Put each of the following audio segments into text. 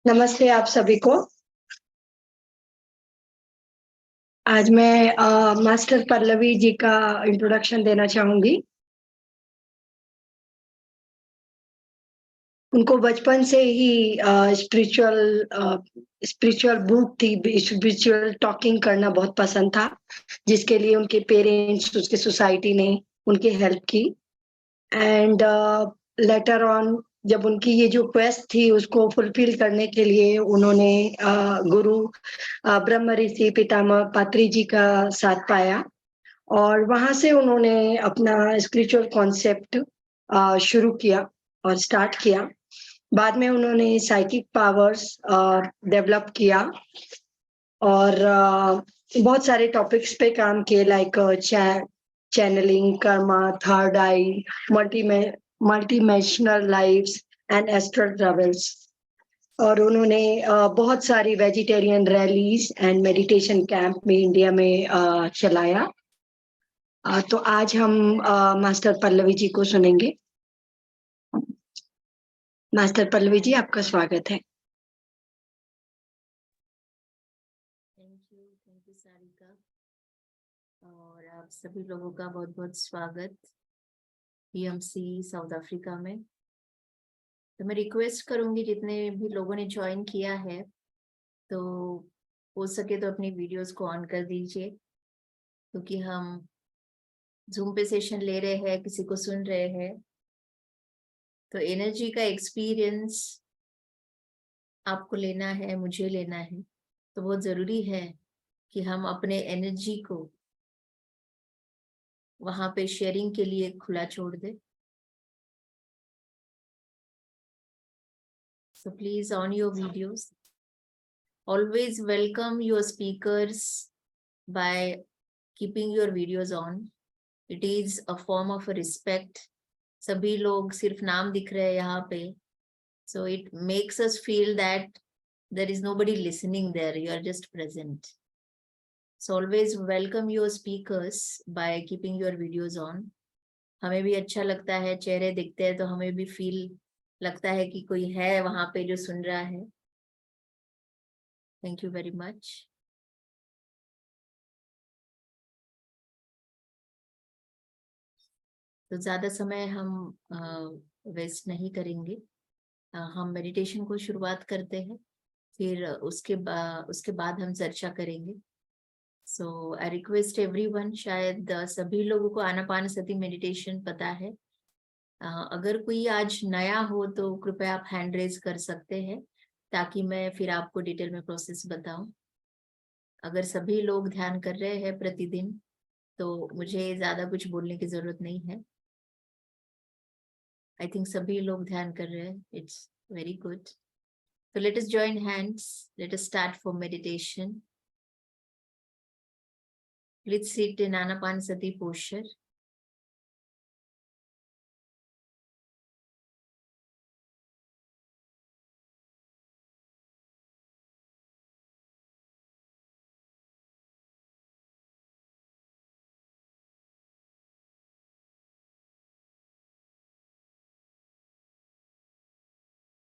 नमस्ते आप सभी को। आज मैं मास्टर पल्लवी जी का इंट्रोडक्शन देना चाहूँगी। उनको बचपन से ही स्पिरिचुअल बुक थी, स्पिरिचुअल टॉकिंग करना बहुत पसंद था, जिसके लिए उनके पेरेंट्स, उसके सोसाइटी ने उनकी हेल्प की। एंड लेटर ऑन जब उनकी ये जो क्वेस्ट थी उसको फुलफिल करने के लिए उन्होंने गुरु ब्रह्म ऋषि पितामह पात्री जी का साथ पाया और वहां से उन्होंने अपना स्पिरिचुअल कॉन्सेप्ट शुरू किया और स्टार्ट किया। बाद में उन्होंने साइकिक पावर्स डेवलप किया और बहुत सारे टॉपिक्स पे काम किए like channelling, karma, third eye, multi multidimensional lifes and astral travels. और उन्होंने बहुत सारी vegetarian rallies and meditation camp में इंडिया में चलाया। तो आज हम मास्टर पल्लवी जी को सुनेंगे। मास्टर पल्लवी जी, आपका स्वागत है। थैंक यू सारिका, और आप सभी लोगों का बहुत बहुत स्वागत PMC साउथ अफ्रीका में। तो मैं रिक्वेस्ट करूंगी जितने भी लोगों ने ज्वाइन किया है तो हो सके तो अपनी वीडियोस को ऑन कर दीजिए, क्योंकि हम जूम पे सेशन ले रहे हैं, किसी को सुन रहे हैं, तो एनर्जी का एक्सपीरियंस आपको लेना है, मुझे लेना है, तो बहुत जरूरी है कि हम अपने एनर्जी को वहां पे शेयरिंग के लिए खुला छोड़ दे। So please on your videos, always welcome your speakers by keeping your videos on. It is a form of a respect. सभी लोग सिर्फ नाम दिख रहे हैं यहाँ पे, so it makes us feel that there is nobody listening there. You are just present. So always welcome your speakers by keeping your videos on. हमें भी अच्छा लगता है, चेहरे दिखते हैं तो हमें भी फील लगता है कि कोई है वहां पे जो सुन रहा है। Thank you very much. तो ज्यादा समय हम वेस्ट नहीं करेंगे, हम मेडिटेशन को शुरुआत करते हैं, फिर उसके बाद हम चर्चा करेंगे। सो आई रिक्वेस्ट एवरीवन, शायद सभी लोगों को आनापानसति मेडिटेशन पता है। अगर कोई आज नया हो तो कृपया आप हैंड रेज कर सकते हैं, ताकि मैं फिर आपको डिटेल में प्रोसेस बताऊं। अगर सभी लोग ध्यान कर रहे हैं प्रतिदिन तो मुझे ज्यादा कुछ बोलने की जरूरत नहीं है। आई थिंक सभी लोग ध्यान कर रहे हैं, it's very good. So let us join hands. Let us start for meditation. Please sit in Anapanasati posture.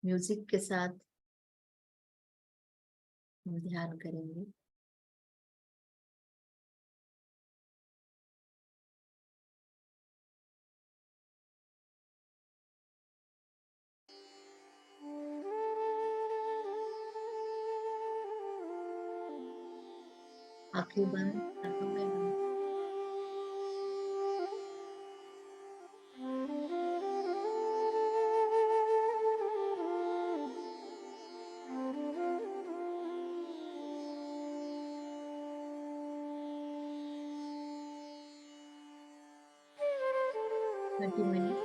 Music के साथ हम ध्यान करेंगे। आंखें बंद, हाथों में बंद। मिनट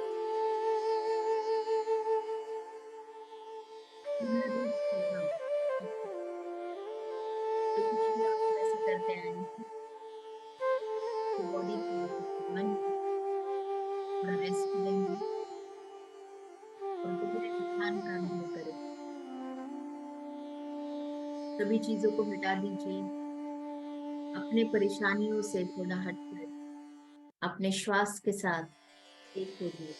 तो कुछ भी आप वैसे करते आए तो बॉडी को मन थोड़ा रेस्ट देंगे और पूरे ध्यान का अनुभव करें। सभी चीजों को मिटा दीजिए, अपने परेशानियों से थोड़ा हटकर अपने श्वास के साथ एक हो जाए।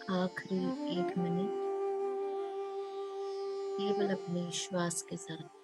आखिरी 1 मिनट केवल अपने श्वास के साथ।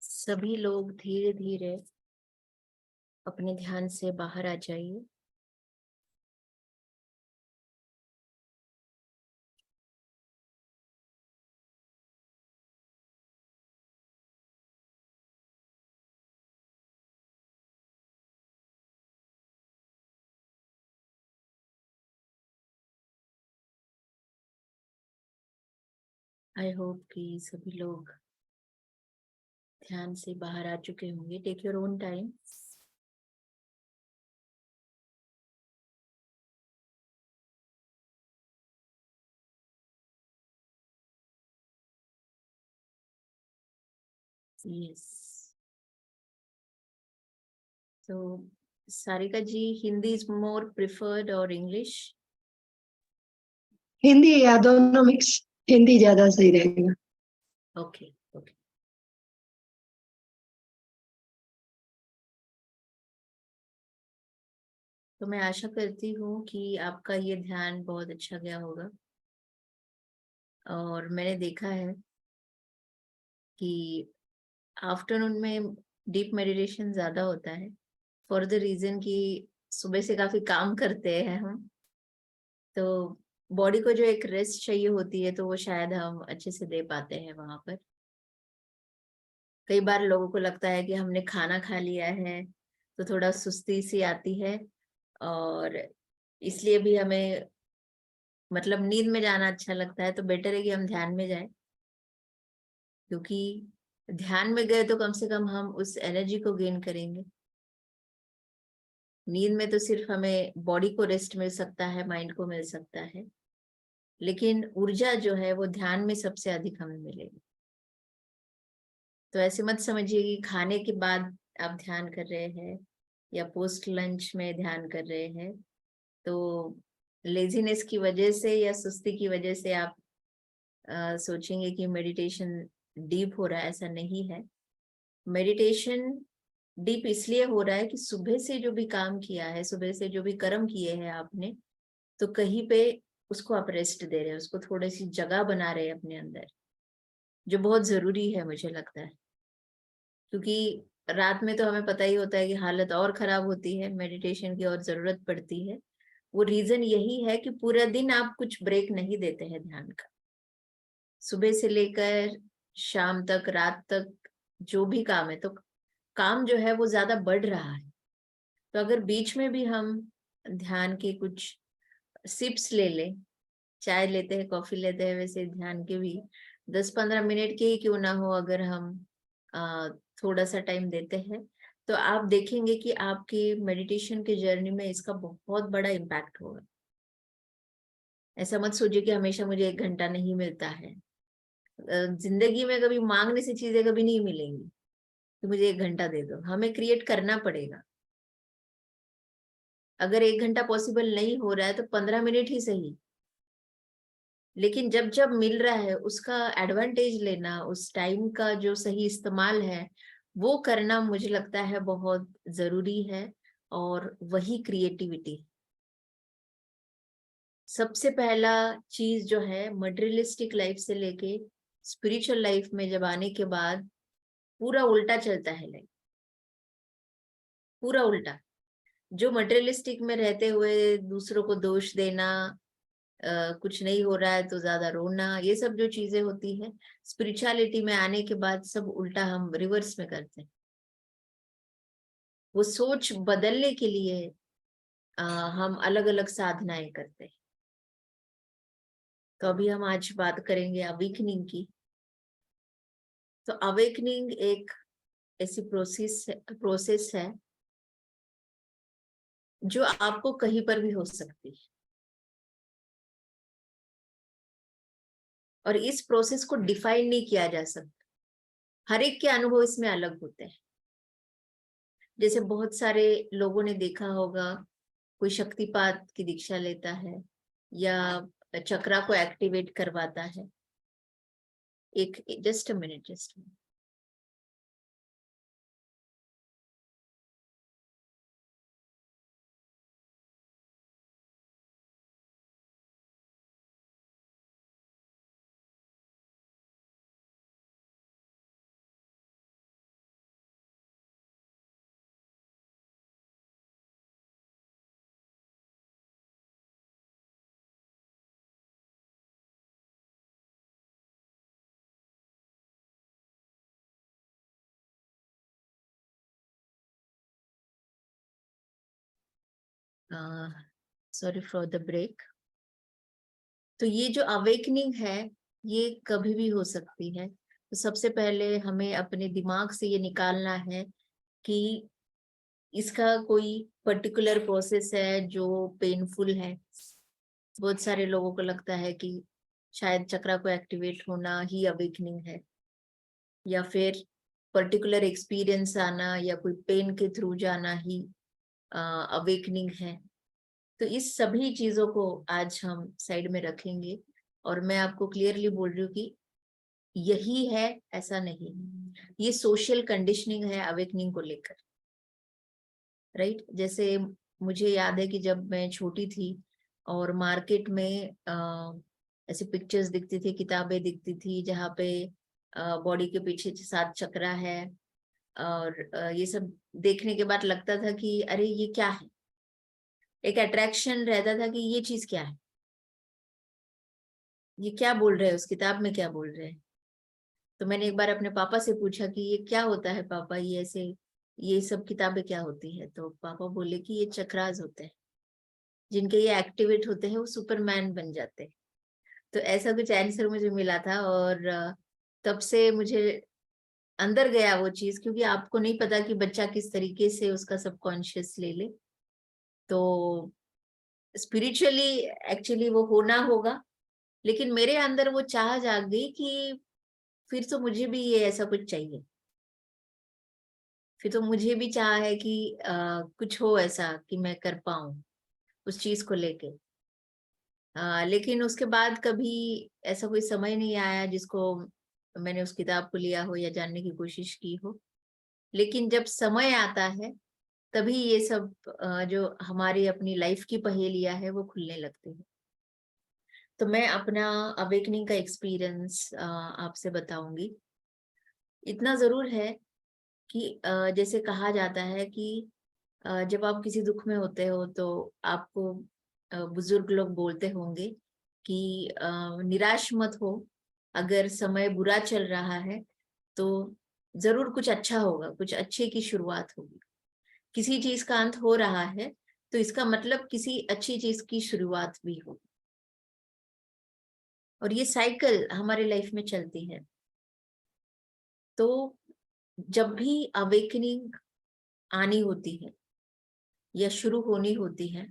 सभी लोग धीरे धीरे अपने ध्यान से बाहर आ जाइए। आई होप कि सभी लोग ध्यान से बाहर आ चुके होंगे। Take your own time. Yes. तो Sarika ji, Hindi is more preferred और इंग्लिश? हिंदी या दोनों मिक्स, हिंदी ज्यादा सही रहेगा। Okay okay. तो मैं आशा करती हूँ कि आपका ये ध्यान बहुत अच्छा गया होगा। और मैंने देखा है कि आफ्टरनून में डीप मेडिटेशन ज्यादा होता है, फॉर द रीजन कि सुबह से काफी काम करते हैं हम, तो बॉडी को जो एक रेस्ट चाहिए होती है तो वो शायद हम अच्छे से दे पाते हैं वहां पर। कई बार लोगों को लगता है कि हमने खाना खा लिया है तो थोड़ा सुस्ती सी आती है, और इसलिए भी हमें मतलब नींद में जाना अच्छा लगता है। तो बेटर है कि हम ध्यान में जाएं, क्योंकि ध्यान में गए तो कम से कम हम उस एनर्जी को गेन करेंगे। नींद में तो सिर्फ हमें बॉडी को रेस्ट मिल सकता है, माइंड को मिल सकता है, लेकिन ऊर्जा जो है वो ध्यान में सबसे अधिक हमें मिलेगी। तो ऐसे मत समझिए कि खाने के बाद आप ध्यान कर रहे हैं या पोस्ट लंच में ध्यान कर रहे हैं तो लेजीनेस की वजह से या सुस्ती की वजह से आप सोचेंगे कि मेडिटेशन डीप हो रहा है। ऐसा नहीं है। मेडिटेशन डीप इसलिए हो रहा है कि सुबह से जो भी काम किया है, सुबह से जो भी कर्म किए हैं आपने, तो कहीं पे उसको आप रेस्ट दे रहे हैं, उसको थोड़ी सी जगह बना रहे हैं अपने अंदर, जो बहुत जरूरी है मुझे लगता है। क्योंकि रात में तो हमें पता ही होता है कि हालत और खराब होती है, मेडिटेशन की और जरूरत पड़ती है। वो रीजन यही है कि पूरा दिन आप कुछ ब्रेक नहीं देते हैं ध्यान का। सुबह से लेकर शाम तक, रात तक जो भी काम है, तो काम जो है वो ज्यादा बढ़ रहा है। तो अगर बीच में भी हम ध्यान के कुछ सिप्स ले लें, चाय लेते हैं, कॉफी लेते हैं, वैसे ध्यान के भी 10-15 मिनट के ही क्यों ना हो, अगर हम अ, थोड़ा सा टाइम देते हैं तो आप देखेंगे कि आपके मेडिटेशन के जर्नी में इसका बहुत बड़ा इम्पैक्ट होगा। ऐसा मत सोचिए कि हमेशा मुझे 1 घंटा नहीं मिलता है। जिंदगी में कभी मांगने से चीजें कभी नहीं मिलेंगी कि मुझे 1 घंटा दे दो, हमें क्रिएट करना पड़ेगा। अगर 1 घंटा पॉसिबल नहीं हो रहा है तो 15 मिनट ही सही, लेकिन जब जब मिल रहा है उसका एडवांटेज लेना, उस टाइम का जो सही इस्तेमाल है वो करना मुझे लगता है बहुत जरूरी है। और वही क्रिएटिविटी। सबसे पहला चीज जो है, मटेरियलिस्टिक लाइफ से लेके स्पिरिचुअल लाइफ में जब आने के बाद पूरा उल्टा चलता है लाइफ, पूरा उल्टा। जो मटेरियलिस्टिक में रहते हुए दूसरों को दोष देना, कुछ नहीं हो रहा है तो ज्यादा रोना, ये सब जो चीजें होती है, स्पिरिचुअलिटी में आने के बाद सब उल्टा हम रिवर्स में करते हैं। वो सोच बदलने के लिए हम अलग अलग साधनाएं करते हैं। तो अभी हम आज बात करेंगे अवेकनिंग की। तो अवेकनिंग एक ऐसी प्रोसेस है जो आपको कहीं पर भी हो सकती है, और इस प्रोसेस को डिफाइन नहीं किया जा सकता। हर एक के अनुभव इसमें अलग होते हैं। जैसे बहुत सारे लोगों ने देखा होगा, कोई शक्तिपात की दीक्षा लेता है या चक्रा को एक्टिवेट करवाता है। एक just a minute, just. Sorry for the break. तो ये जो अवेकनिंग है ये कभी भी हो सकती है। तो सबसे पहले हमें अपने दिमाग से ये निकालना है कि इसका कोई पर्टिकुलर प्रोसेस है जो पेनफुल है। बहुत सारे लोगों को लगता है कि शायद चक्रा को एक्टिवेट होना ही अवेकनिंग है, या फिर पर्टिकुलर एक्सपीरियंस आना या कोई पेन के थ्रू जाना ही अवेकनिंग है। तो इस सभी चीजों को आज हम साइड में रखेंगे और मैं आपको क्लियरली बोल रही हूँ कि यही है, ऐसा नहीं है। ये सोशल कंडीशनिंग है अवेकनिंग को लेकर, राइट। जैसे मुझे याद है कि जब मैं छोटी थी और मार्केट में ऐसे पिक्चर्स दिखती थी, किताबें दिखती थी जहाँ पे बॉडी के पीछे 7 चक्रा है और ये सब देखने के बाद लगता था कि अरे ये क्या है, एक अट्रैक्शन रहता था कि ये चीज क्या है, ये क्या बोल रहे हैं, उस किताब में क्या बोल रहे हैं। तो मैंने एक बार अपने पापा से पूछा कि ये क्या होता है पापा, ये ऐसे ये सब किताबें क्या होती है। तो पापा बोले कि ये चक्रास होते हैं, जिनके ये एक्टिवेट होते हैं वो सुपरमैन बन जाते हैं। तो ऐसा कुछ आंसर मुझे मिला था और तब से मुझे अंदर गया वो चीज, क्योंकि आपको नहीं पता कि बच्चा किस तरीके से उसका सबकॉन्शियस ले ले। तो स्पिरिचुअली एक्चुअली वो होना होगा, लेकिन मेरे अंदर वो चाह जाग गई कि फिर तो मुझे भी ये ऐसा कुछ चाहिए, फिर तो मुझे भी चाह है कि कुछ हो ऐसा कि मैं कर पाऊं उस चीज को लेके। लेकिन उसके बाद कभी ऐसा कोई समय नहीं आया जिसको मैंने उस किताब को लिया हो या जानने की कोशिश की हो। लेकिन जब समय आता है तभी ये सब जो हमारी अपनी लाइफ की पहेलियां है वो खुलने लगती है। तो मैं अपना अवेकनिंग का एक्सपीरियंस आपसे बताऊंगी। इतना जरूर है कि जैसे कहा जाता है कि जब आप किसी दुख में होते हो तो आपको बुजुर्ग लोग बोलते होंगे कि निराश मत हो, अगर समय बुरा चल रहा है तो जरूर कुछ अच्छा होगा, कुछ अच्छे की शुरुआत होगी। किसी चीज का अंत हो रहा है तो इसका मतलब किसी अच्छी चीज की शुरुआत भी होगी। और ये साइकिल हमारे लाइफ में चलती है। तो जब भी अवेकनिंग आनी होती है या शुरू होनी होती है,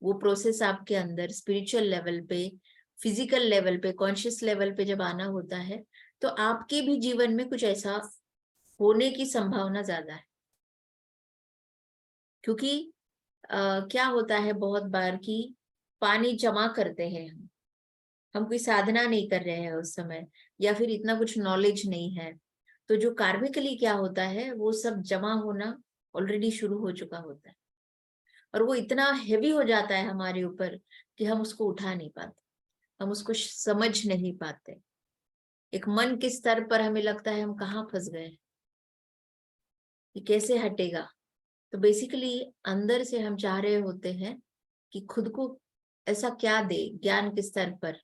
वो प्रोसेस आपके अंदर स्पिरिचुअल लेवल पे, फिजिकल लेवल पे, कॉन्शियस लेवल पे जब आना होता है तो आपके भी जीवन में कुछ ऐसा होने की संभावना ज्यादा है। क्योंकि क्या होता है बहुत बार कि पानी जमा करते हैं हम कोई साधना नहीं कर रहे हैं उस समय, या फिर इतना कुछ नॉलेज नहीं है, तो जो कार्मिकली क्या होता है वो सब जमा होना ऑलरेडी शुरू हो चुका होता है और वो इतना हेवी हो जाता है हमारे ऊपर कि हम उसको उठा नहीं पाते, हम उसको समझ नहीं पाते। एक मन के स्तर पर हमें लगता है हम कहाँ फंस गए, ये कैसे हटेगा। तो बेसिकली अंदर से हम चाह रहे होते हैं कि खुद को ऐसा क्या दे ज्ञान के स्तर पर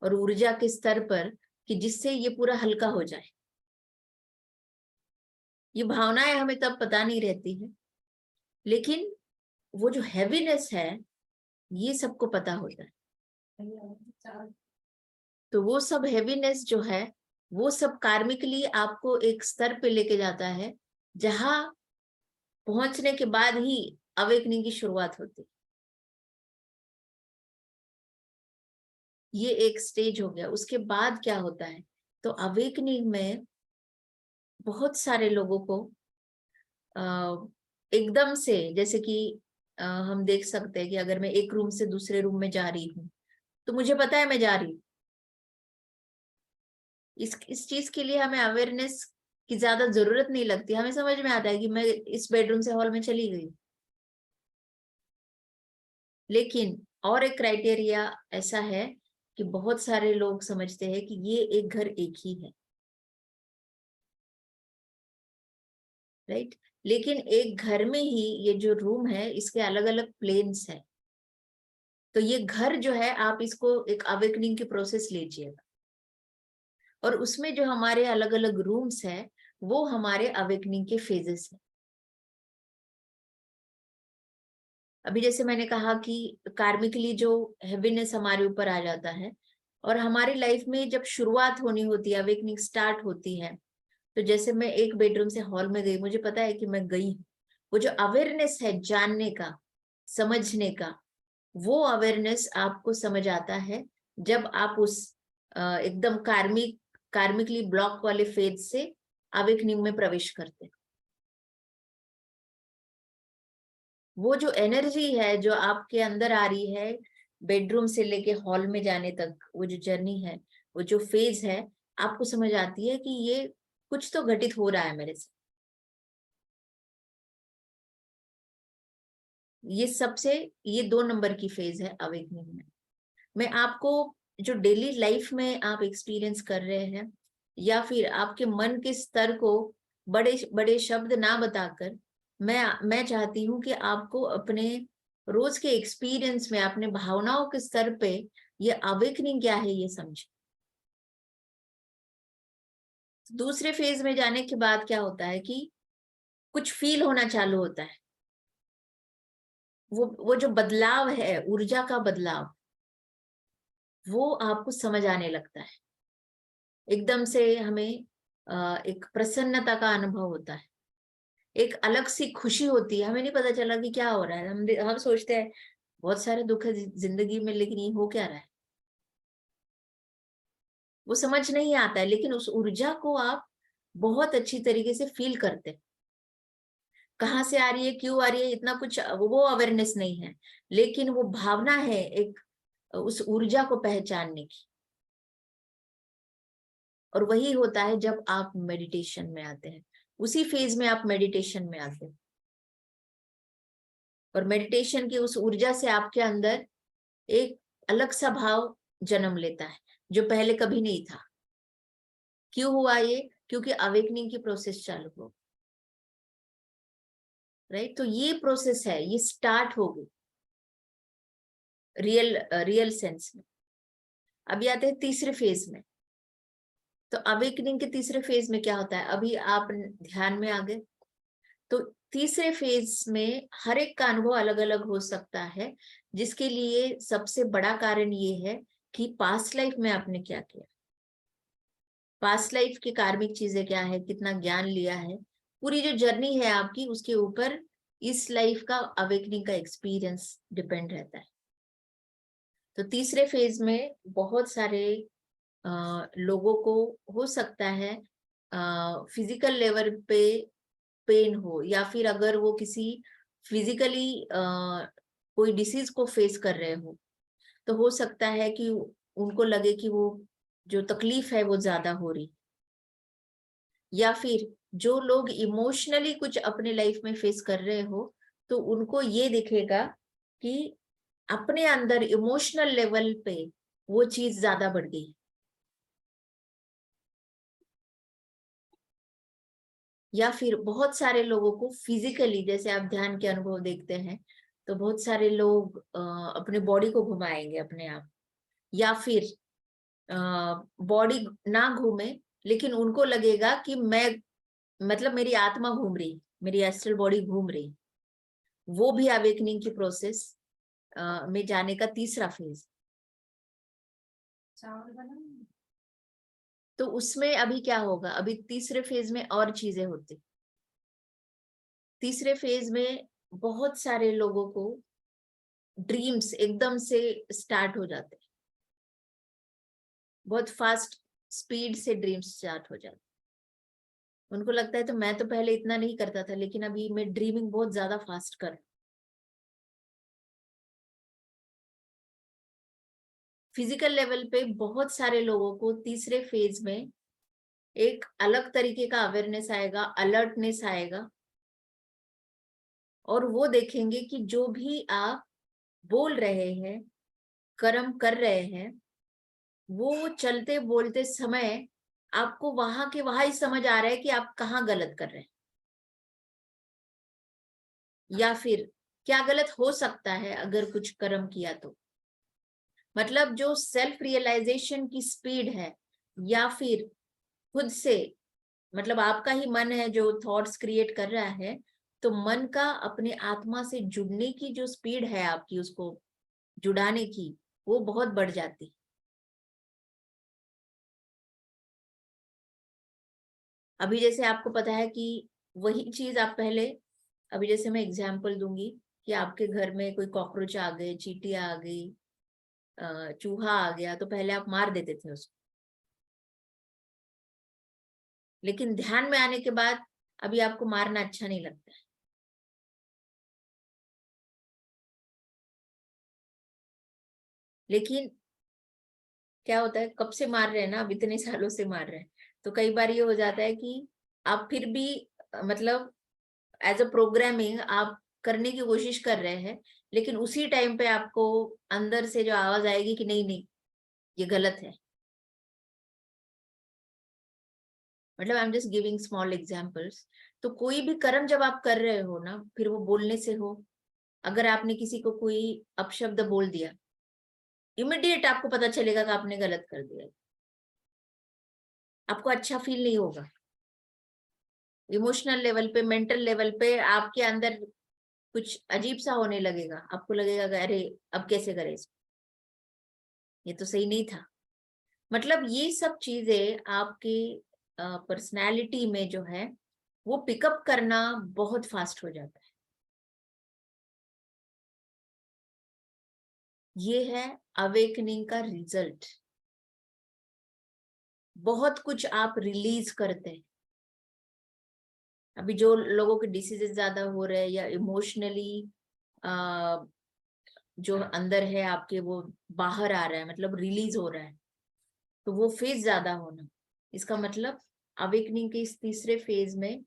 और ऊर्जा के स्तर पर कि जिससे ये पूरा हल्का हो जाए। ये भावनाएं हमें तब पता नहीं रहती है, लेकिन वो जो हैवीनेस है ये सबको पता होता है। तो वो सब हैवीनेस जो है वो सब कार्मिकली आपको एक स्तर पे लेके जाता है जहां पहुंचने के बाद ही अवेकनिंग की शुरुआत होती है। ये एक स्टेज हो गया। उसके बाद क्या होता है, तो अवेकनिंग में बहुत सारे लोगों को एकदम से, जैसे कि हम देख सकते हैं कि अगर मैं एक रूम से दूसरे रूम में जा रही हूँ तो मुझे पता है मैं जा रही हूँ। इस चीज के लिए हमें अवेयरनेस की ज्यादा जरूरत नहीं लगती, हमें समझ में आता है कि मैं इस बेडरूम से हॉल में चली गई। लेकिन और एक क्राइटेरिया ऐसा है कि बहुत सारे लोग समझते हैं कि ये एक घर एक ही है, राइट। लेकिन एक घर में ही ये जो रूम है इसके अलग अलग प्लेन्स है। तो ये घर जो है आप इसको एक अवेकनिंग की प्रोसेस लीजिएगा और उसमें जो हमारे अलग अलग रूम्स है वो हमारे अवेकनिंग के फेजेस है। अभी जैसे मैंने कहा कि कार्मिकली जो हेवीनेस हमारे ऊपर आ जाता है और हमारी लाइफ में जब शुरुआत होनी होती है, अवेकनिंग स्टार्ट होती है, तो जैसे मैं एक बेडरूम से हॉल में गई, मुझे पता है कि मैं गई, वो जो अवेयरनेस है जानने का, समझने का, वो अवेयरनेस आपको समझ आता है जब आप उस एकदम कार्मिकली ब्लॉक वाले फेज से अवेकनिंग में प्रवेश करते हैं। वो जो एनर्जी है जो आपके अंदर आ रही है, बेडरूम से लेके हॉल में जाने तक, वो जो जर्नी है, वो जो फेज है, आपको समझ आती है कि ये कुछ तो घटित हो रहा है मेरे से। ये 2 नंबर की फेज है अवेकनिंग में। मैं आपको जो डेली लाइफ में आप एक्सपीरियंस कर रहे हैं, या फिर आपके मन के स्तर को बड़े बड़े शब्द ना बताकर, मैं चाहती हूँ कि आपको अपने रोज के एक्सपीरियंस में, अपने भावनाओं के स्तर पे ये अवेकनिंग क्या है ये समझे। दूसरे फेज में जाने के बाद क्या होता है कि कुछ फील होना चालू होता है। वो जो बदलाव है, ऊर्जा का बदलाव, वो आपको समझ आने लगता है। एकदम से हमें एक प्रसन्नता का अनुभव होता है, एक अलग सी खुशी होती है। हमें नहीं पता चला कि क्या हो रहा है। हम सोचते हैं बहुत सारे दुख है जिंदगी में, लेकिन ये हो क्या रहा है वो समझ नहीं आता है। लेकिन उस ऊर्जा को आप बहुत अच्छी तरीके से फील करते हैं। कहाँ से आ रही है, क्यों आ रही है, इतना कुछ वो अवेयरनेस नहीं है, लेकिन वो भावना है एक उस ऊर्जा को पहचानने की। और वही होता है जब आप मेडिटेशन में आते हैं, उसी फेज में आप मेडिटेशन में आते हैं। और मेडिटेशन की उस ऊर्जा से आपके अंदर एक अलग सा भाव जन्म लेता है जो पहले कभी नहीं था। क्यों हुआ ये? क्योंकि अवेकनिंग की प्रोसेस चालू हो, राइट। तो ये प्रोसेस है, ये स्टार्ट हो गई रियल सेंस में। अभी आते हैं तीसरे फेज में। तो अवेकनिंग के तीसरे फेज में क्या होता है, अभी आप ध्यान में आ गए। तो तीसरे फेज में हर एक का अनुभव अलग अलग हो सकता है, जिसके लिए सबसे बड़ा कारण ये है कि पास्ट लाइफ में आपने क्या किया, पास्ट लाइफ की कार्मिक चीजें क्या है, कितना ज्ञान लिया है, पूरी जो जर्नी है आपकी, उसके ऊपर इस लाइफ का अवेकनिंग का एक्सपीरियंस डिपेंड रहता है। तो तीसरे फेज में बहुत सारे लोगों को हो सकता है फिजिकल लेवल पे पेन हो, या फिर अगर वो किसी फिजिकली कोई डिसीज को फेस कर रहे हो, तो हो सकता है कि उनको लगे कि वो जो तकलीफ है वो ज्यादा हो रही। या फिर जो लोग इमोशनली कुछ अपने लाइफ में फेस कर रहे हो, तो उनको ये दिखेगा कि अपने अंदर इमोशनल लेवल पे वो चीज ज्यादा बढ़ गई। या फिर बहुत सारे लोगों को फिजिकली, जैसे आप ध्यान के अनुभव देखते हैं, तो बहुत सारे लोग अपने बॉडी को घुमाएंगे अपने आप, या फिर बॉडी ना घूमे, लेकिन उनको लगेगा कि मैं, मतलब मेरी आत्मा घूम रही, मेरी एस्ट्रल बॉडी घूम रही। वो भी अवेकनिंग की प्रोसेस में जाने का तीसरा फेज। तो उसमें अभी क्या होगा, अभी तीसरे फेज में और चीजें होती। तीसरे फेज में बहुत सारे लोगों को ड्रीम्स एकदम से स्टार्ट हो जाते हैं, बहुत फास्ट स्पीड से ड्रीम्स स्टार्ट हो जाते हैं। उनको लगता है तो मैं तो पहले इतना नहीं करता था, लेकिन अभी मैं ड्रीमिंग बहुत ज्यादा फास्ट कर। फिजिकल लेवल पे बहुत सारे लोगों को तीसरे फेज में एक अलग तरीके का अवेयरनेस आएगा, अलर्टनेस आएगा, और वो देखेंगे कि जो भी आप बोल रहे हैं, कर्म कर रहे हैं, वो चलते बोलते समय आपको वहां के वहां ही समझ आ रहा है कि आप कहाँ गलत कर रहे हैं, या फिर क्या गलत हो सकता है अगर कुछ कर्म किया तो। मतलब जो सेल्फ रियलाइजेशन की स्पीड है, या फिर खुद से, मतलब आपका ही मन है जो थॉट्स क्रिएट कर रहा है, तो मन का अपने आत्मा से जुड़ने की जो स्पीड है आपकी, उसको जुड़ाने की, वो बहुत बढ़ जाती। अभी जैसे आपको पता है कि वही चीज आप पहले, अभी जैसे मैं एग्जांपल दूंगी कि आपके घर में कोई कॉकरोच आ गए, चींटी आ गई, चूहा आ गया, तो पहले आप मार देते थे उसको। लेकिन ध्यान में आने के बाद अभी आपको मारना अच्छा नहीं लगता है। लेकिन क्या होता है, कब से मार रहे हैं ना, अब इतने सालों से मार रहे हैं, तो कई बार ये हो जाता है कि आप फिर भी मतलब एज अ प्रोग्रामिंग आप करने की कोशिश कर रहे हैं, लेकिन उसी टाइम पे आपको अंदर से जो आवाज आएगी कि नहीं नहीं ये गलत है। मतलब I am just giving small examples. तो कोई भी कर्म जब आप कर रहे हो ना, फिर वो बोलने से हो, अगर आपने किसी को कोई अपशब्द बोल दिया, इमिडिएट आपको पता चलेगा कि आपने गलत कर दिया, आपको अच्छा फील नहीं होगा। इमोशनल लेवल पे, मेंटल लेवल पे आपके अंदर कुछ अजीब सा होने लगेगा, आपको लगेगा कि अरे अब कैसे करें इसको, ये तो सही नहीं था। मतलब ये सब चीजें आपकी पर्सनालिटी में जो है वो पिकअप करना बहुत फास्ट हो जाता है। ये है अवेकनिंग का रिजल्ट। बहुत कुछ आप रिलीज करते हैं। अभी जो लोगों के डिसीजेस ज्यादा हो रहे हैं या इमोशनली जो अंदर है आपके वो बाहर आ रहा है, मतलब रिलीज हो रहा है, तो वो फेज ज्यादा होना, इसका मतलब अवेकनिंग के इस तीसरे फेज में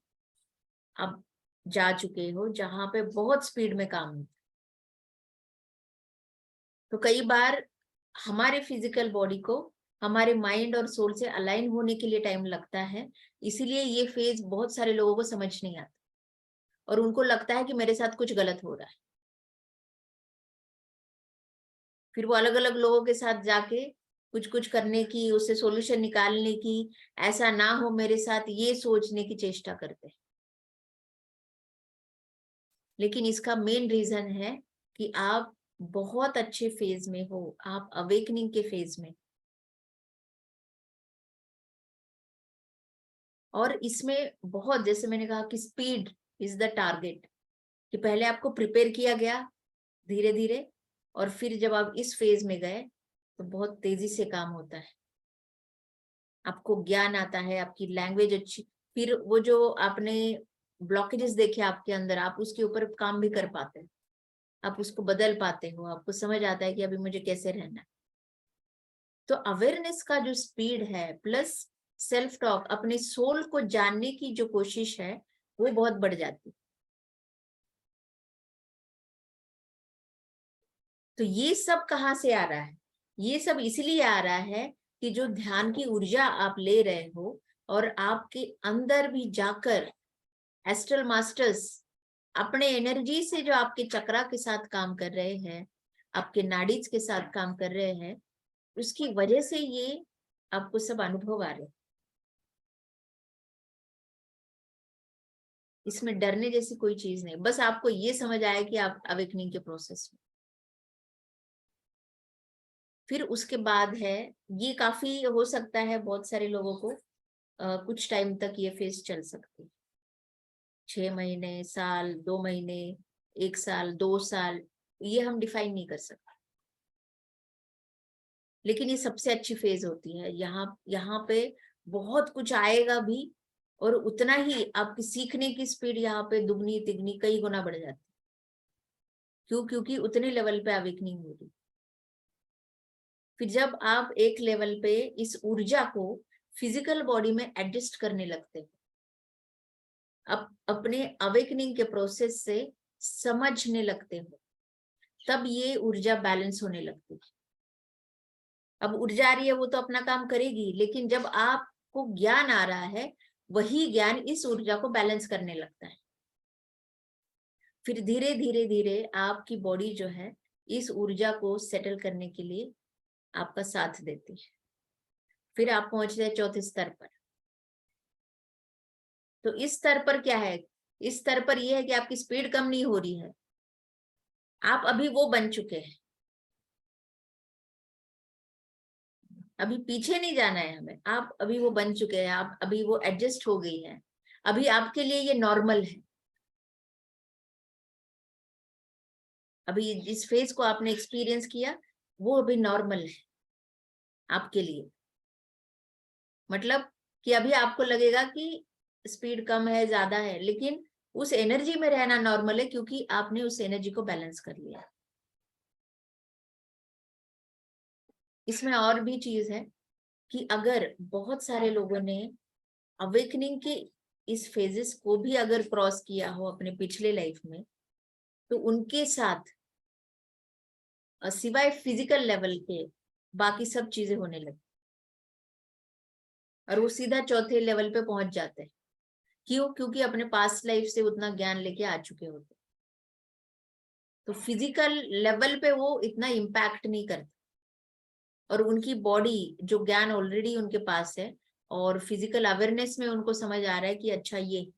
आप जा चुके हो, जहां पे बहुत स्पीड में काम होता है। तो कई बार हमारे फिजिकल बॉडी को हमारे माइंड और सोल से अलाइन होने के लिए टाइम लगता है, इसीलिए ये फेज बहुत सारे लोगों को समझ नहीं आता और उनको लगता है कि मेरे साथ कुछ गलत हो रहा है। फिर वो अलग अलग लोगों के साथ जाके कुछ कुछ करने की, उससे सॉल्यूशन निकालने की, ऐसा ना हो मेरे साथ ये सोचने की चेष्टा करते हैं। लेकिन इसका मेन रीजन है कि आप बहुत अच्छे फेज में हो, आप अवेकनिंग के फेज में। और इसमें बहुत, जैसे मैंने कहा कि स्पीड इज द टारगेट, कि पहले आपको प्रिपेयर किया गया धीरे धीरे, और फिर जब आप इस फेज में गए तो बहुत तेजी से काम होता है, आपको ज्ञान आता है, आपकी लैंग्वेज अच्छी, फिर वो जो आपने ब्लॉकेजेस देखे आपके अंदर, आप उसके ऊपर काम भी कर पाते हैं, आप उसको बदल पाते हो, आपको समझ आता है कि अभी मुझे कैसे रहना है। तो अवेयरनेस का जो स्पीड है प्लस सेल्फ टॉक, अपने सोल को जानने की जो कोशिश है, वो बहुत बढ़ जाती है। तो ये सब कहाँ से आ रहा है? ये सब इसलिए आ रहा है कि जो ध्यान की ऊर्जा आप ले रहे हो और आपके अंदर भी जाकर एस्ट्रल मास्टर्स अपने एनर्जी से जो आपके चक्रा के साथ काम कर रहे हैं, आपके नाड़ीज के साथ काम कर रहे हैं, उसकी वजह से ये आपको सब अनुभव आ रहे हैं। इसमें डरने जैसी कोई चीज नहीं, बस आपको ये समझ आया कि आप अवेकनिंग के प्रोसेस में। फिर उसके बाद है, ये काफी हो सकता है बहुत सारे लोगों को कुछ टाइम तक ये फेज चल सकती है, 6 महीने, साल, 2 महीने, 1 साल, 2 साल, ये हम डिफाइन नहीं कर सकते। लेकिन ये सबसे अच्छी फेज होती है, यहाँ पे बहुत कुछ आएगा भी, और उतना ही आपकी सीखने की स्पीड यहाँ पे दुगनी तिगनी कई गुना बढ़ जाती है। क्यों? क्योंकि उतने लेवल पे अवेकनिंग हो रही। फिर जब आप एक लेवल पे इस ऊर्जा को फिजिकल बॉडी में एडजस्ट करने लगते हो, अपने अवेकनिंग के प्रोसेस से समझने लगते हो, तब ये ऊर्जा बैलेंस होने लगती है। अब ऊर्जा आ रही है वो तो अपना काम करेगी, लेकिन जब आपको ज्ञान आ रहा है, वही ज्ञान इस ऊर्जा को बैलेंस करने लगता है। फिर धीरे धीरे धीरे आपकी बॉडी जो है इस ऊर्जा को सेटल करने के लिए आपका साथ देती है। फिर आप पहुंचते हैं चौथे स्तर पर। तो इस स्तर पर क्या है? इस स्तर पर यह है कि आपकी स्पीड कम नहीं हो रही है, आप अभी वो बन चुके हैं। अभी पीछे नहीं जाना है हमें, आप अभी वो बन चुके हैं, आप अभी वो एडजस्ट हो गई है, अभी आपके लिए ये नॉर्मल है। अभी जिस फेज को आपने एक्सपीरियंस किया वो अभी नॉर्मल है आपके लिए। मतलब कि अभी आपको लगेगा कि स्पीड कम है, ज्यादा है, लेकिन उस एनर्जी में रहना नॉर्मल है, क्योंकि आपने उस एनर्जी को बैलेंस कर लिया। इसमें और भी चीज है कि अगर बहुत सारे लोगों ने अवेकनिंग के इस फेजेस को भी अगर क्रॉस किया हो अपने पिछले लाइफ में, तो उनके साथ सिवाय फिजिकल लेवल के बाकी सब चीजें होने लगी और वो सीधा चौथे लेवल पे पहुंच जाते हैं। क्यों? क्योंकि अपने पास्ट लाइफ से उतना ज्ञान लेके आ चुके होते, तो फिजिकल लेवल पे वो इतना इम्पैक्ट नहीं करते और उनकी बॉडी जो ज्ञान ऑलरेडी उनके पास है और फिजिकल अवेयरनेस में उनको समझ आ रहा है कि अच्छा ये,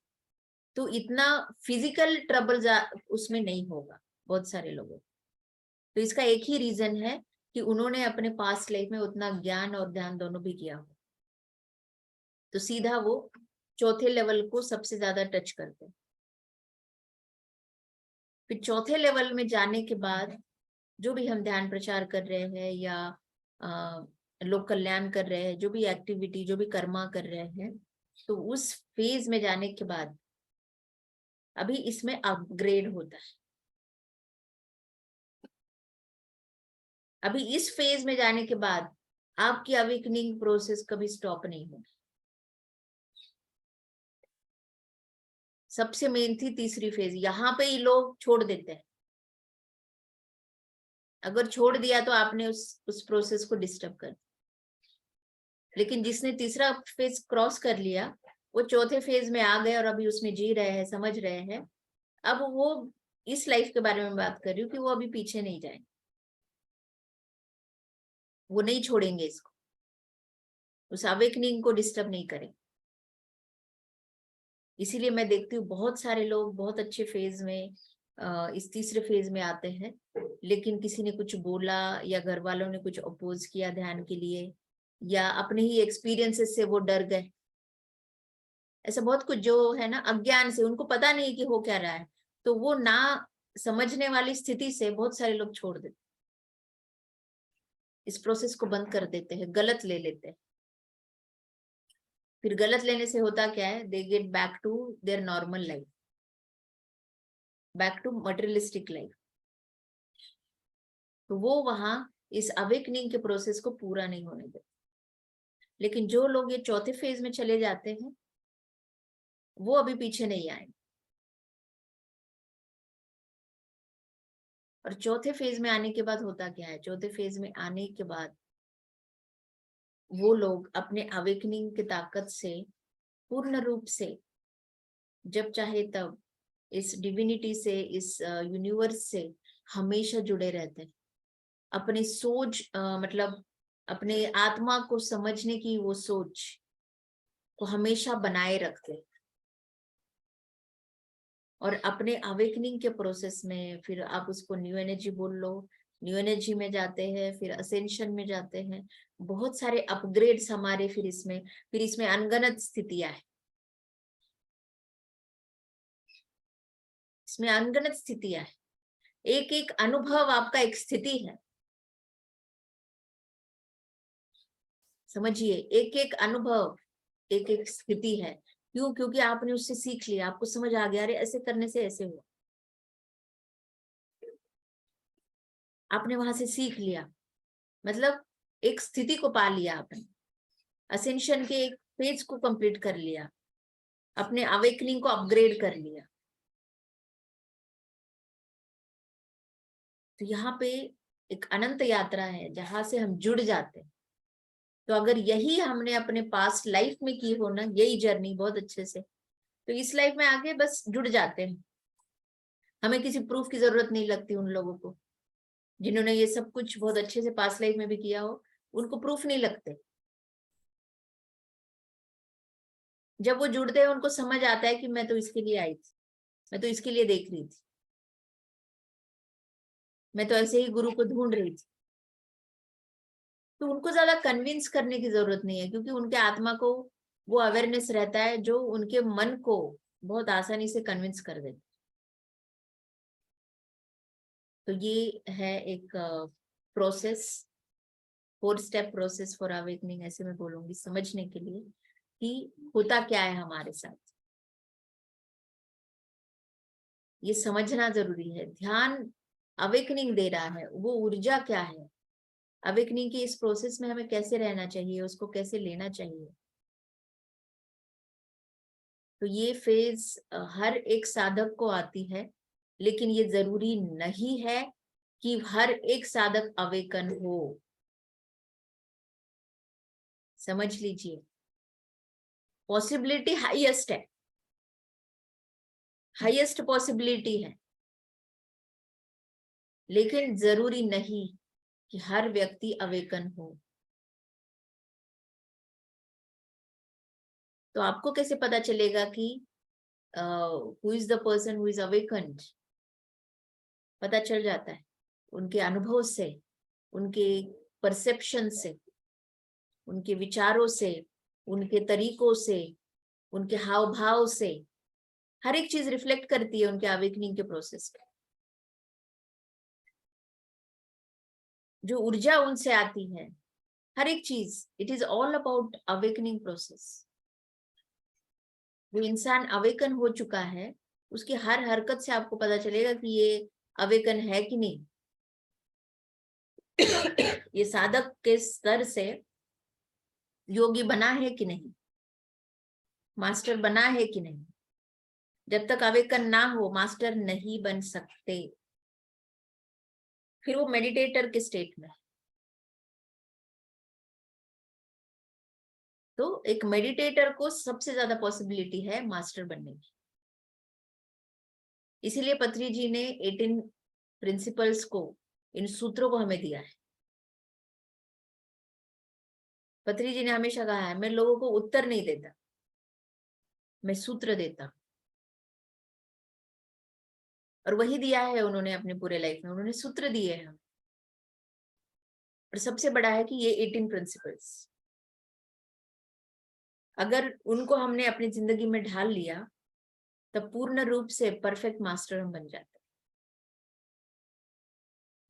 तो इतना फिजिकल ट्रबल उसमें नहीं होगा बहुत सारे लोगों। तो इसका एक ही रीजन है कि उन्होंने अपने पास्ट लाइफ में उतना ज्ञान और ध्यान दोनों भी किया हो, तो सीधा वो चौथे लेवल को सबसे ज्यादा टच करते हैं। फिर चौथे लेवल में जाने के बाद जो भी हम ध्यान प्रचार कर रहे हैं या लोक कल्याण कर रहे हैं, जो भी एक्टिविटी, जो भी कर्मा कर रहे हैं, तो उस फेज में जाने के बाद अभी इसमें अपग्रेड होता है। अभी इस फेज में जाने के बाद आपकी अवेकनिंग प्रोसेस कभी स्टॉप नहीं होगी। सबसे मेन थी तीसरी फेज, यहाँ पे ही लोग छोड़ देते हैं। अगर छोड़ दिया तो आपने उस प्रोसेस को डिस्टर्ब कर दिया। लेकिन जिसने तीसरा फेज क्रॉस कर लिया वो चौथे फेज में आ गए और अभी उसमें जी रहे हैं, समझ रहे हैं। अब वो इस लाइफ के बारे में बात कर रही हूँ कि वो अभी पीछे नहीं जाएंगे, वो नहीं छोड़ेंगे इसको, उस अवेकनिंग को डिस्टर्ब नहीं करेंगे। इसीलिए मैं देखती हूँ बहुत सारे लोग बहुत अच्छे फेज में इस तीसरे फेज में आते हैं, लेकिन किसी ने कुछ बोला या घर वालों ने कुछ अपोज किया ध्यान के लिए या अपने ही एक्सपीरियंसेस से वो डर गए। ऐसा बहुत कुछ जो है ना, अज्ञान से, उनको पता नहीं कि हो क्या रहा है, तो वो ना समझने वाली स्थिति से बहुत सारे लोग छोड़ देते, इस प्रोसेस को बंद कर देते हैं, गलत ले लेते हैं। फिर गलत लेने से होता क्या है, they get back to their normal life, back to materialistic life. तो वो वहां इस अवेकनिंग के प्रोसेस को पूरा नहीं होने देते। लेकिन जो लोग ये चौथे फेज में चले जाते हैं वो अभी पीछे नहीं आएंगे। और चौथे फेज में आने के बाद होता क्या है, चौथे फेज में आने के बाद वो लोग अपने अवेकनिंग की ताकत से पूर्ण रूप से जब चाहे तब इस डिविनिटी से, इस यूनिवर्स से हमेशा जुड़े रहते हैं। अपने सोच मतलब अपने आत्मा को समझने की वो सोच को हमेशा बनाए रखते हैं। और अपने अवेकनिंग के प्रोसेस में फिर आप उसको न्यू एनर्जी बोल लो, न्यू एनर्जी में जाते हैं, फिर असेंशन में जाते हैं, बहुत सारे अपग्रेड्स हमारे फिर इसमें अनगनत स्थितियां है, इसमें अनगनत स्थितियां है। एक एक अनुभव आपका एक स्थिति है, समझिए, एक एक अनुभव एक एक स्थिति है। क्यों? क्योंकि आपने उससे सीख लिया, आपको समझ आ गया, अरे ऐसे करने से ऐसे हुआ, आपने वहां से सीख लिया, मतलब एक स्थिति को पा लिया आपने, असेंशन के एक पेज को कंप्लीट कर लिया, अपने अवेकनिंग को अपग्रेड कर लिया। तो यहाँ पे एक अनंत यात्रा है जहां से हम जुड़ जाते हैं। तो अगर यही हमने अपने पास्ट लाइफ में की हो ना, यही जर्नी बहुत अच्छे से, तो इस लाइफ में आके बस जुड़ जाते हैं। हमें किसी प्रूफ की जरूरत नहीं लगती। उन लोगों को जिन्होंने ये सब कुछ बहुत अच्छे से पास्ट लाइफ में भी किया हो, उनको प्रूफ नहीं लगते। जब वो जुड़ते हैं उनको समझ आता है कि मैं तो इसके लिए आई थी, मैं तो इसके लिए देख रही थी, मैं तो ऐसे ही गुरु को ढूंढ रही थी। तो उनको ज्यादा कन्विंस करने की जरूरत नहीं है, क्योंकि उनके आत्मा को वो अवेयरनेस रहता है जो उनके मन को बहुत आसानी से कन्विंस कर देता। तो ये है एक process, 4 step process for awakening, ऐसे मैं बोलूंगी, समझने के लिए कि होता क्या है हमारे साथ। ये समझना जरूरी है। ध्यान अवेकनिंग दे रहा है, वो ऊर्जा क्या है, अवेकनिंग की इस प्रोसेस में हमें कैसे रहना चाहिए, उसको कैसे लेना चाहिए। तो ये फेज हर एक साधक को आती है, लेकिन ये जरूरी नहीं है कि हर एक साधक अवेकन हो। समझ लीजिए, पॉसिबिलिटी हाईएस्ट है, हाईएस्ट पॉसिबिलिटी है, लेकिन जरूरी नहीं कि हर व्यक्ति अवेकन हो। तो आपको कैसे पता चलेगा कि who is the person who is awakened? पता चल जाता है उनके अनुभव से, उनके परसेप्शन से, उनके विचारों से, उनके तरीकों से, उनके हाव भाव से। हर एक चीज रिफ्लेक्ट करती है उनके अवेकनिंग के प्रोसेस में। जो ऊर्जा उनसे आती है, हर एक चीज, it is all about awakening process. वो इंसान अवेकन हो चुका है, उसकी हर हरकत से आपको पता चलेगा कि ये अवेकन है कि नहीं। ये साधक के स्तर से योगी बना है कि नहीं, मास्टर बना है कि नहीं। जब तक अवेकन ना हो, मास्टर नहीं बन सकते। फिर वो मेडिटेटर के स्टेट में। तो एक मेडिटेटर को सबसे ज्यादा पॉसिबिलिटी है मास्टर बनने की। इसीलिए पत्री जी ने 18 प्रिंसिपल्स को, इन सूत्रों को हमें दिया है। पत्री जी ने हमेशा कहा है, मैं लोगों को उत्तर नहीं देता, मैं सूत्र देता। और वही दिया है उन्होंने अपने पूरे लाइफ में, उन्होंने सूत्र दिए हैं। और सबसे बड़ा है कि ये 18 प्रिंसिपल्स, अगर उनको हमने अपनी जिंदगी में ढाल लिया, तब पूर्ण रूप से परफेक्ट मास्टर हम बन जाते हैं।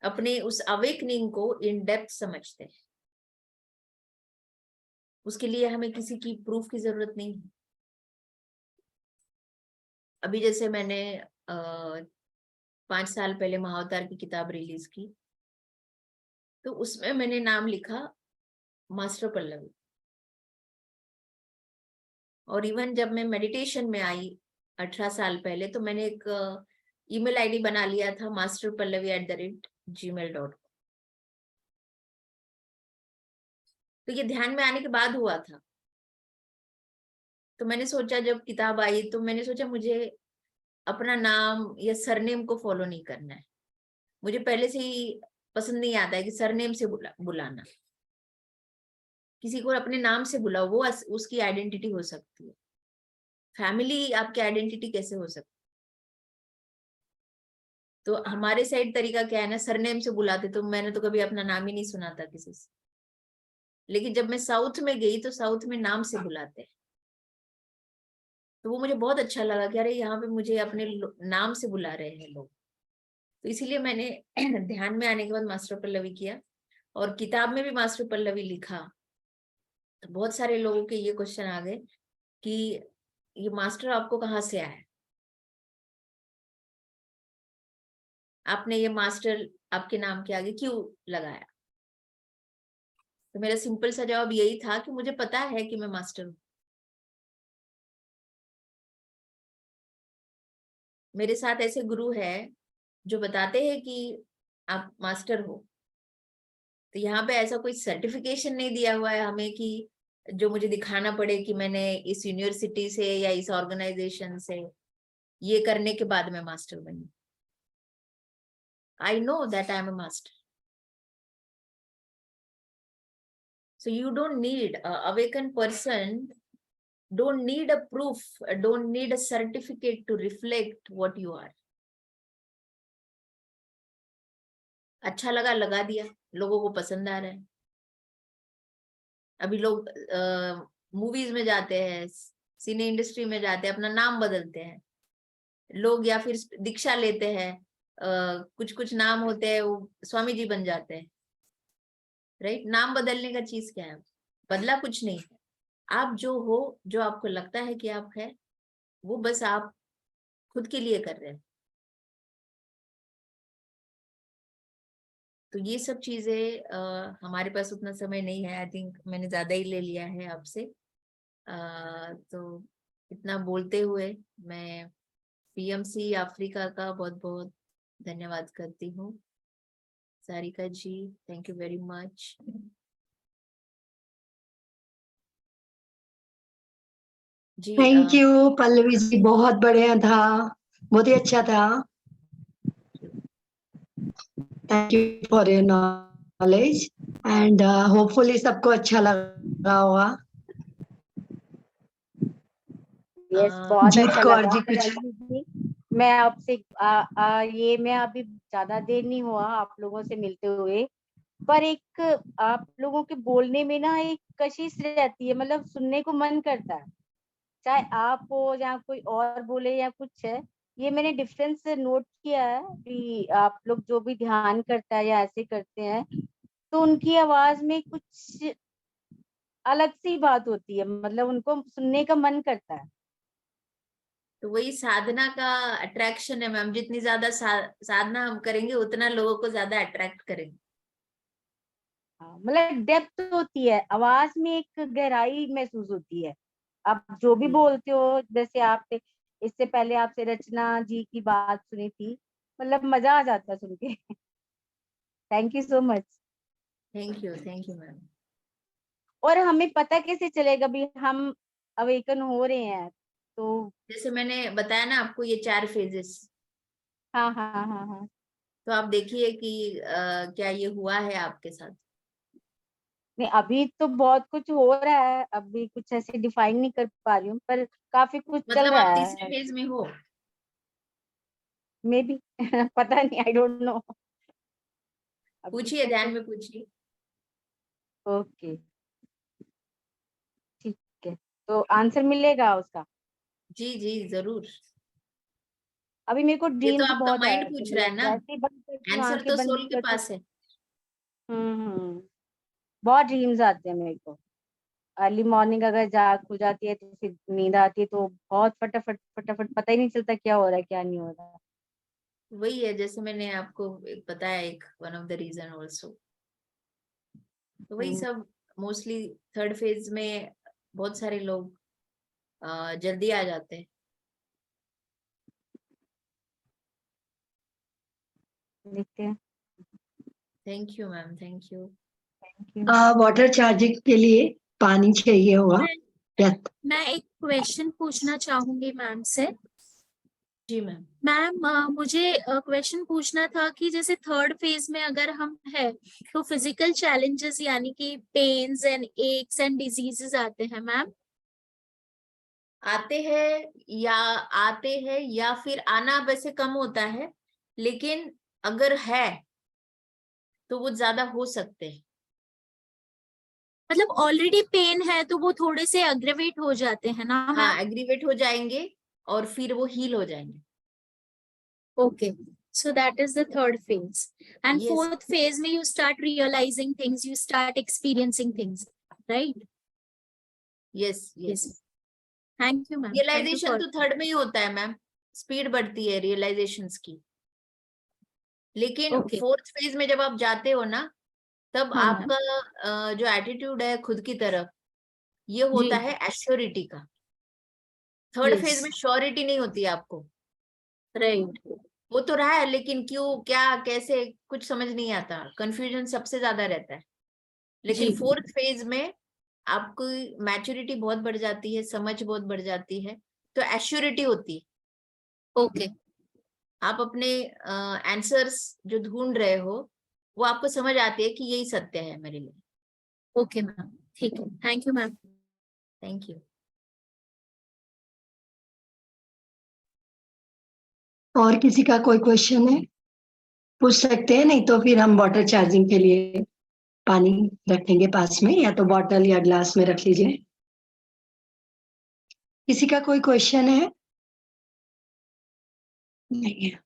अपने उस अवेकनिंग को इन डेप्थ समझते हैं। उसके लिए हमें किसी की प्रूफ की जरूरत नहीं है। अभी जैसे मैंने 5 साल पहले महाअवतार की किताब रिलीज की, तो उसमें मैंने नाम लिखा मास्टर पल्लवी। और इवन जब मैं मेडिटेशन में आई 18 साल पहले, तो मैंने एक ईमेल आईडी बना लिया था, masterpallavi@gmail.com। तो ये ध्यान में आने के बाद हुआ था। तो मैंने सोचा, जब किताब आई तो मैंने सोचा मुझे अपना नाम या सरनेम को फॉलो नहीं करना है। मुझे पहले से ही पसंद नहीं आता है कि सरनेम से बुलाना। किसी को अपने नाम से बुलाओ, वो उसकी आइडेंटिटी हो सकती है। फैमिली आपकी आइडेंटिटी कैसे हो सकती है? तो हमारे साइड तरीका क्या है ना, सरनेम से बुलाते। तो मैंने तो कभी अपना नाम ही नहीं सुना था किसी से। लेकिन जब मैं साउथ में गई तो साउथ में नाम से बुलाते हैं। तो वो मुझे बहुत अच्छा लगा कि अरे यहाँ पे मुझे अपने नाम से बुला रहे हैं लोग। तो इसीलिए मैंने ध्यान में आने के बाद मास्टर पल्लवी किया, और किताब में भी मास्टर पल्लवी लिखा। तो बहुत सारे लोगों के ये क्वेश्चन आ गए कि ये मास्टर आपको कहाँ से आया, आपने ये मास्टर आपके नाम के आगे क्यों लगाया। तो मेरा सिंपल सा जवाब यही था कि मुझे पता है कि मैं मास्टर हूँ। मेरे साथ ऐसे गुरु हैं जो बताते हैं कि आप मास्टर हो। तो यहाँ पे ऐसा कोई सर्टिफिकेशन नहीं दिया हुआ है हमें कि जो मुझे दिखाना पड़े कि मैंने इस यूनिवर्सिटी से या इस ऑर्गेनाइजेशन से ये करने के बाद मैं मास्टर बनी। I know that I am a master. So you don't need awakened person don't need a proof, don't need a certificate to reflect what you are. अच्छा लगा, लगा दिया, लोगों को पसंद आ रहा है। अभी लोग मूवीज में जाते हैं, सिने इंडस्ट्री में जाते हैं, अपना नाम बदलते हैं लोग, या फिर दीक्षा लेते हैं। कुछ कुछ नाम होते हैं, वो स्वामी जी बन जाते हैं। राइट? नाम बदलने का चीज क्या है? बदला कुछ नहीं है। आप जो हो, जो आपको लगता है कि आप है, वो बस आप खुद के लिए कर रहे हैं। तो ये सब चीजें हमारे पास उतना समय नहीं है, आई थिंक मैंने ज्यादा ही ले लिया है आपसे। तो इतना बोलते हुए मैं पीएमसी अफ्रीका का बहुत बहुत धन्यवाद करती हूँ। Sarika ji, thank you very much. जी थैंक यू पल्लवी जी, बहुत बढ़िया था, बहुत ही अच्छा था। Thank you for your knowledge and hopefully सबको अच्छा लगा होगा। यस, बहुत जीत अच्छा कौर लगा जी कुछ पल्लवी जी। मैं आपसे ये मैं अभी ज्यादा देर नहीं हुआ आप लोगों से मिलते हुए, पर एक आप लोगों के बोलने में ना एक कशिश रहती है, मतलब सुनने को मन करता है, चाहे आप हो या कोई और बोले या कुछ है। ये मैंने डिफरेंस नोट किया है कि आप लोग जो भी ध्यान करता है या ऐसे करते हैं तो उनकी आवाज में कुछ अलग सी बात होती है, मतलब उनको सुनने का मन करता है। तो वही साधना का अट्रैक्शन है मैम, जितनी ज्यादा साधना हम करेंगे उतना लोगों को ज्यादा अट्रैक्ट करेंगे। मतलब डेप्थ होती है आवाज में, एक गहराई महसूस होती है। आप जो भी बोलते हो, जैसे आपसे इससे पहले आपसे रचना जी की बात सुनी थी, मतलब मजा आ जाता है सुन के। Thank you so much. Thank you ma'am. और हमें पता कैसे चलेगा भी हम अवेकन हो रहे हैं? तो जैसे मैंने बताया ना आपको ये 4 फेजेस, हाँ हाँ हाँ हाँ, तो आप देखिए कि क्या ये हुआ है आपके साथ। नहीं अभी तो बहुत कुछ हो रहा है, अभी कुछ ऐसे डिफाइन नहीं कर पा रही हूँ, पर काफी कुछ चल मतलब रहा आप तीसरे है। फेज में हो? मे बी पता नहीं, आई डोंट नो। अभी पूछिए, तक ध्यान तो में पूछिए। ओके, ठीक है, तो आंसर मिलेगा उसका। जी जी जरूर। अभी मेरे को ये तो ड्रीम्स आपका बहुत माइंड आया कि पूछ रहा है मतलब ना, जैसे ही बंद करती हूँ, आंसर आंखें तो बंद सोल के करती पास है। हूँ। बहुत ड्रीम्स आते हैं मेरे को। अर्ली मॉर्निंग अगर जाग खुल जाती है तो फिर नींद आती है, तो बहुत फटाफट फटाफट पता ही नहीं चलता क्या हो रहा है क्या नहीं हो रहा है। वही है, जैसे मैंने आपको एक बताया, एक one of the reason also. तो वही हम्म, सब मोस्टली थर्ड फेज में बहुत सारे लोग जल्दी आ जाते हैं। देखते हैं। Thank you ma'am, thank you. Thank you. Water charging के लिए पानी चाहिए होगा। मैं मैं एक क्वेश्चन पूछना चाहूंगी मैम से। जी मैम। मैम मुझे क्वेश्चन पूछना था कि जैसे थर्ड फेज में अगर हम है तो फिजिकल चैलेंजेस यानी कि pains and aches and diseases आते हैं मैम? आते हैं या फिर आना वैसे कम होता है, लेकिन अगर है तो वो ज्यादा हो सकते हैं। मतलब ऑलरेडी पेन है तो वो थोड़े से अग्रेवेट हो जाते हैं ना हाँ, मैम? एग्रीवेट हो जाएंगे और फिर वो हील हो जाएंगे। Okay, so that is the third phase. And yes fourth phase में you start realizing things, you start experiencing things, right? Yes yes. Yes. Thank you, ma'am. Thank you realization for. तो third में ही होता है ma'am, speed बढ़ती है realisations की। लेकिन Okay. फोर्थ फेज में जब आप जाते हो ना, तब हाँ मैम। आपका जो एटीट्यूड है खुद की तरफ, ये जी। होता है एश्योरिटी का। थर्ड फेज में Yes. श्योरिटी नहीं होती है आपको। Right. वो तो रहा है, लेकिन क्यों, क्या, कैसे, कुछ समझ नहीं आता, कंफ्यूजन सबसे ज्यादा रहता है। लेकिन जी। फोर्थ फेज में आपकी मैच्योरिटी बहुत बढ़ जाती है, समझ बहुत बढ़ जाती है, तो एश्योरिटी होती है। Okay. आप अपने आंसर्स जो ढूंढ रहे हो वो आपको समझ आती है कि यही सत्य है मेरे लिए। Okay, ma'am. ठीक है। Thank you, ma'am. Thank you. और किसी का कोई क्वेश्चन है पूछ सकते हैं, नहीं तो फिर हम वाटर चार्जिंग के लिए पानी रखेंगे पास में, या तो बॉटल या ग्लास में रख लीजिए। किसी का कोई क्वेश्चन है? नहीं है,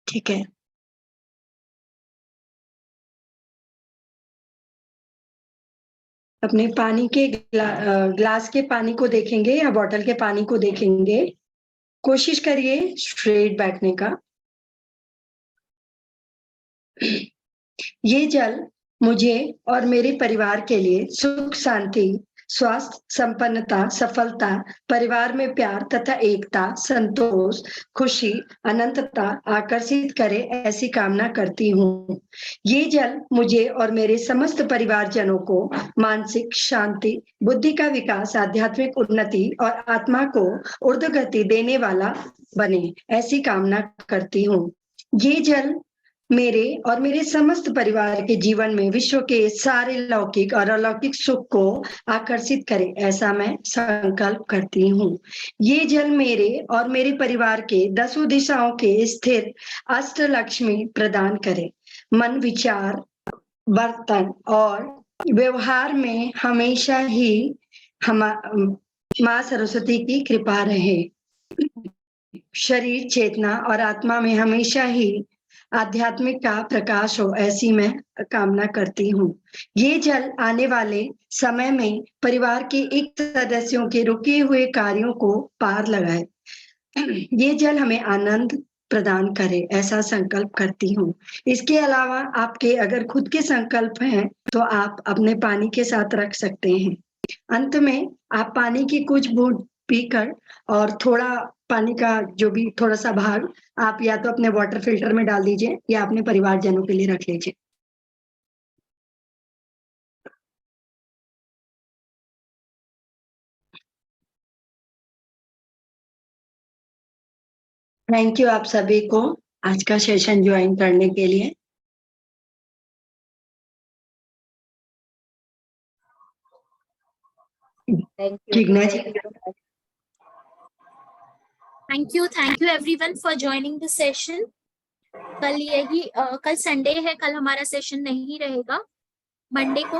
ठीक है। अपने पानी के ग्लास के पानी को देखेंगे या बॉटल के पानी को देखेंगे। कोशिश करिए स्ट्रेट बैठने का। ये जल मुझे और मेरे परिवार के लिए सुख, शांति, स्वास्थ्य, संपन्नता, सफलता, परिवार में प्यार तथा एकता, संतोष, खुशी, अनंतता आकर्षित करे, ऐसी कामना करती हूँ। ये जल मुझे और मेरे समस्त परिवारजनों को मानसिक शांति, बुद्धि का विकास, आध्यात्मिक उन्नति और आत्मा को ऊर्ध्वगति देने वाला बने, ऐसी कामना करती हूँ। ये जल मेरे और मेरे समस्त परिवार के जीवन में विश्व के सारे लौकिक और अलौकिक सुख को आकर्षित करे, ऐसा मैं संकल्प करती हूँ। ये जल मेरे और मेरे परिवार के 10 दिशाओं के स्थिर अष्ट लक्ष्मी प्रदान करे। मन, विचार, बर्तन और व्यवहार में हमेशा ही माँ सरस्वती की कृपा रहे। शरीर, चेतना और आत्मा में हमेशा ही आध्यात्मिक का प्रकाश हो, ऐसी मैं कामना करती हूँ। ये जल आने वाले समय में परिवार के एक सदस्यों के रुके हुए कार्यों को पार लगाए। ये जल हमें आनंद प्रदान करे, ऐसा संकल्प करती हूँ। इसके अलावा आपके अगर खुद के संकल्प हैं तो आप अपने पानी के साथ रख सकते हैं। अंत में आप पानी की कुछ बूंद पीकर और थोड़ा पानी का जो भी थोड़ा सा भाग आप या तो अपने वाटर फिल्टर में डाल दीजिए या अपने परिवारजनों के लिए रख लीजिए। थैंक यू आप सभी को आज का सेशन ज्वाइन करने के लिए। थैंक ठीक ना जी? Thank you everyone for joining the session. कल संडे है, कल हमारा सेशन नहीं रहेगा। मंडे को